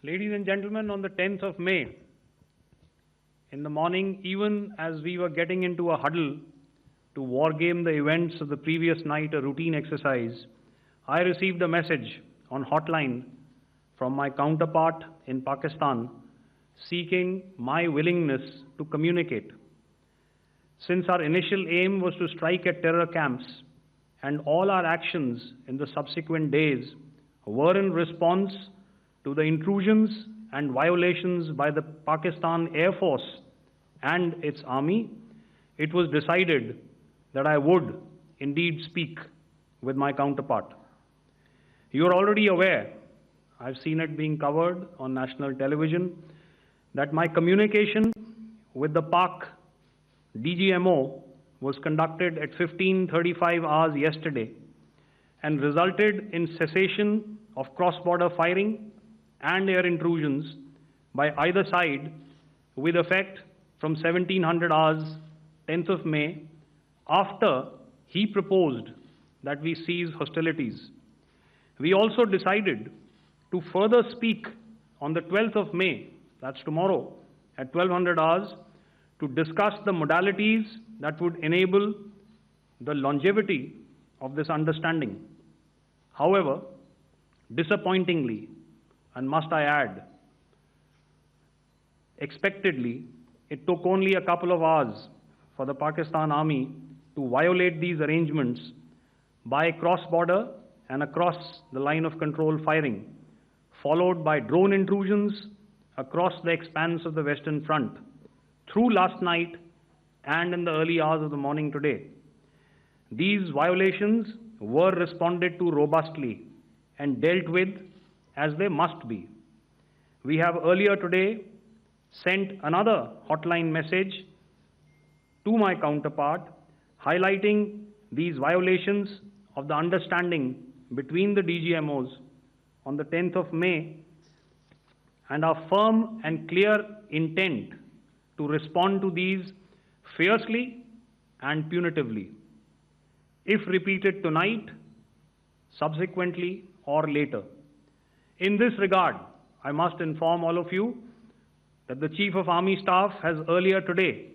Ladies and gentlemen, on the 10th of May, in the morning, even as we were getting into a huddle to wargame the events of the previous night, a routine exercise, I received a message on hotline from my counterpart in Pakistan seeking my willingness to communicate. Since our initial aim was to strike at terror camps and all our actions in the subsequent days were in response to the intrusions and violations by the Pakistan Air Force and its army, it was decided that I would indeed speak with my counterpart. You are already aware, I've seen it being covered on national television, that my communication with the Pak DGMO was conducted at 15:35 hours yesterday and resulted in cessation of cross-border firing and air intrusions by either side with effect from 1700 hours, 10th of May, after he proposed that we cease hostilities. We also decided to further speak on the 12th of May, that's tomorrow, at 1200 hours, to discuss the modalities that would enable the longevity of this understanding. However, disappointingly, and must I add, expectedly, it took only a couple of hours for the Pakistan Army to violate these arrangements by cross-border and across the line of control firing, followed by drone intrusions across the expanse of the Western Front through last night and in the early hours of the morning today. These violations were responded to robustly and dealt with as they must be. We have earlier today sent another hotline message to my counterpart highlighting these violations of the understanding between the DGMOs on the 10th of May and our firm and clear intent to respond to these fiercely and punitively, if repeated tonight, subsequently, or later. In this regard, I must inform all of you that the Chief of Army Staff has earlier today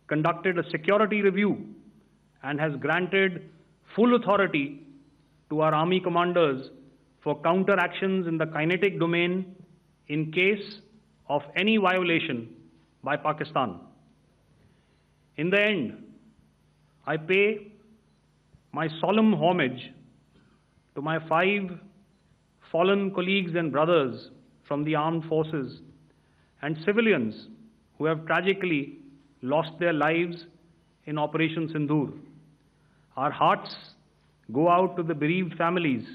conducted a security review and has granted full authority to our Army commanders for counter-actions in the kinetic domain in case of any violation by Pakistan. In the end, I pay my solemn homage to my 5 fallen colleagues and brothers from the armed forces and civilians who have tragically lost their lives in Operation Sindoor. Our hearts go out to the bereaved families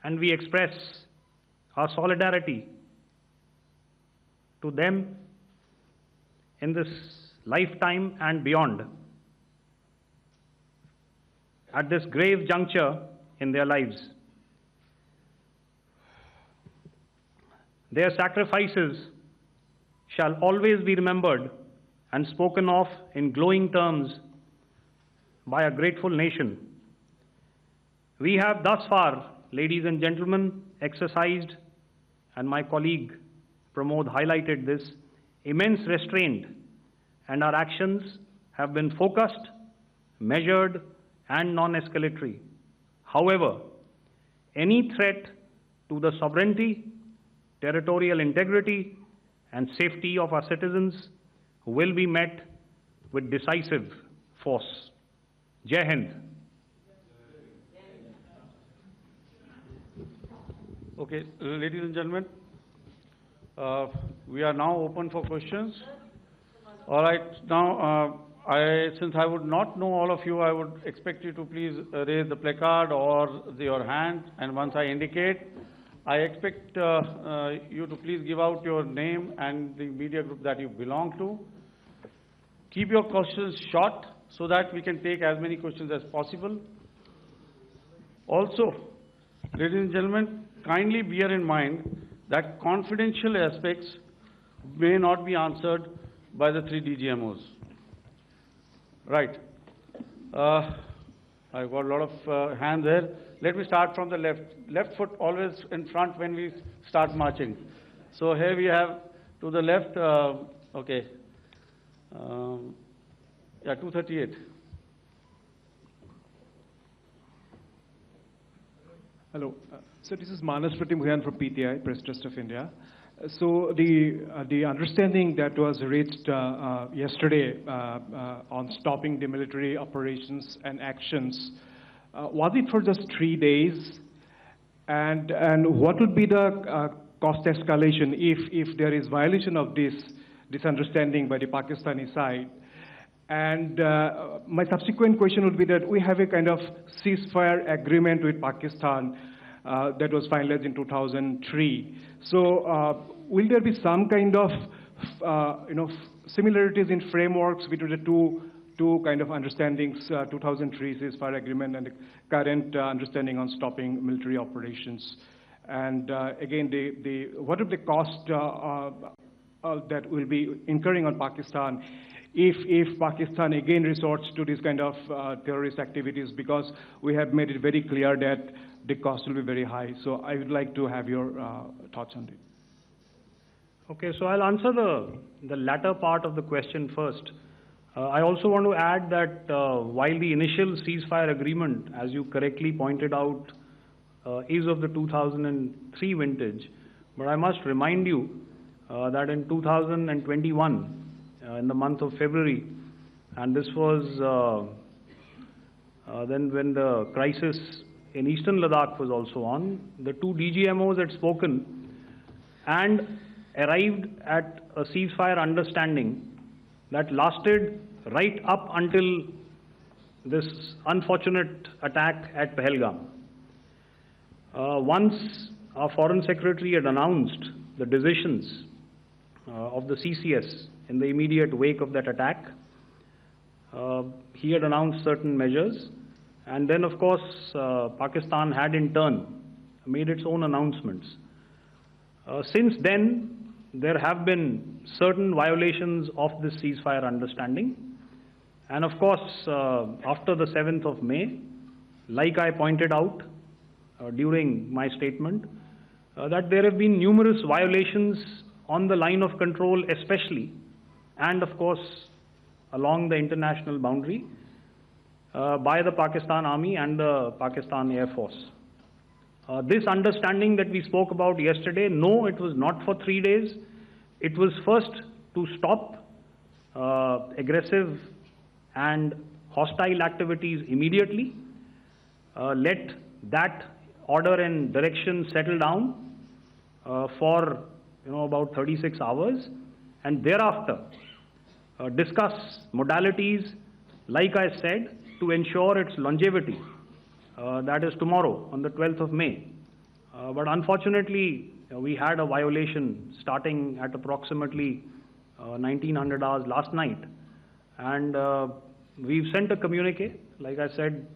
and we express our solidarity to them in this lifetime and beyond at this grave juncture in their lives. Their sacrifices shall always be remembered and spoken of in glowing terms by a grateful nation. We have thus far, ladies and gentlemen, exercised, and my colleague Pramod highlighted this, immense restraint, and our actions have been focused, measured, and non-escalatory. However, any threat to the sovereignty, territorial integrity, and safety of our citizens will be met with decisive force. Jai Hind. Okay, ladies and gentlemen, we are now open for questions. All right, now since I would not know all of you, I would expect you to please raise the placard or your hand, and once I indicate, I expect you to please give out your name and the media group that you belong to. Keep your questions short so that we can take as many questions as possible. Also, ladies and gentlemen, kindly bear in mind that confidential aspects may not be answered by the 3 DGMOs. Right. I've got a lot of hands there. let me start from the left. Left foot always in front when we start marching. So here we have to the left, okay, yeah, 238. Hello. So this is Manas Pratimugyan from PTI, Press Trust of India. So the understanding that was reached yesterday on stopping the military operations and actions, was it for just 3 days? And what would be the cost escalation if there is violation of this understanding by the Pakistani side? And my subsequent question would be that we have a kind of ceasefire agreement with Pakistan that was finalized in 2003. So will there be some kind of similarities in frameworks between the two kind of understandings, 2003 ceasefire agreement and the current understanding on stopping military operations? And again, what are the cost that will be incurring on Pakistan if Pakistan again resorts to this kind of terrorist activities, because we have made it very clear that the cost will be very high. So I would like to have your thoughts on it. Okay, so I'll answer the latter part of the question first. I also want to add that while the initial ceasefire agreement, as you correctly pointed out, is of the 2003 vintage, but I must remind you that in 2021, in the month of February, and this was then when the crisis in eastern Ladakh was also on, the two DGMOs had spoken and arrived at a ceasefire understanding that lasted right up until this unfortunate attack at Pahalgam. Once our Foreign Secretary had announced the decisions of the CCS in the immediate wake of that attack, he had announced certain measures, and then of course Pakistan had in turn made its own announcements. Since then, there have been certain violations of this ceasefire understanding, and of course after the 7th of May, like I pointed out during my statement, that there have been numerous violations on the line of control especially, and of course along the international boundary by the Pakistan Army and the Pakistan Air Force. This understanding that we spoke about yesterday, no, it was not for 3 days. It was first to stop aggressive and hostile activities immediately, let that order and direction settle down for about 36 hours, and thereafter discuss modalities, like I said, to ensure its longevity. That is tomorrow, on the 12th of May. But unfortunately, we had a violation starting at approximately 1900 hours last night. And we've sent a communique, like I said,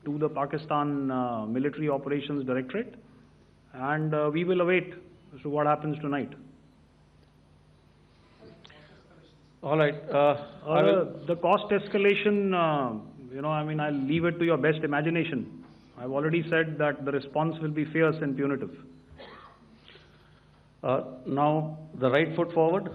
to the Pakistan Military Operations Directorate. And we will await as to what happens tonight. All right. The cost escalation, I'll leave it to your best imagination. I've already said that the response will be fierce and punitive. Now, the right foot forward.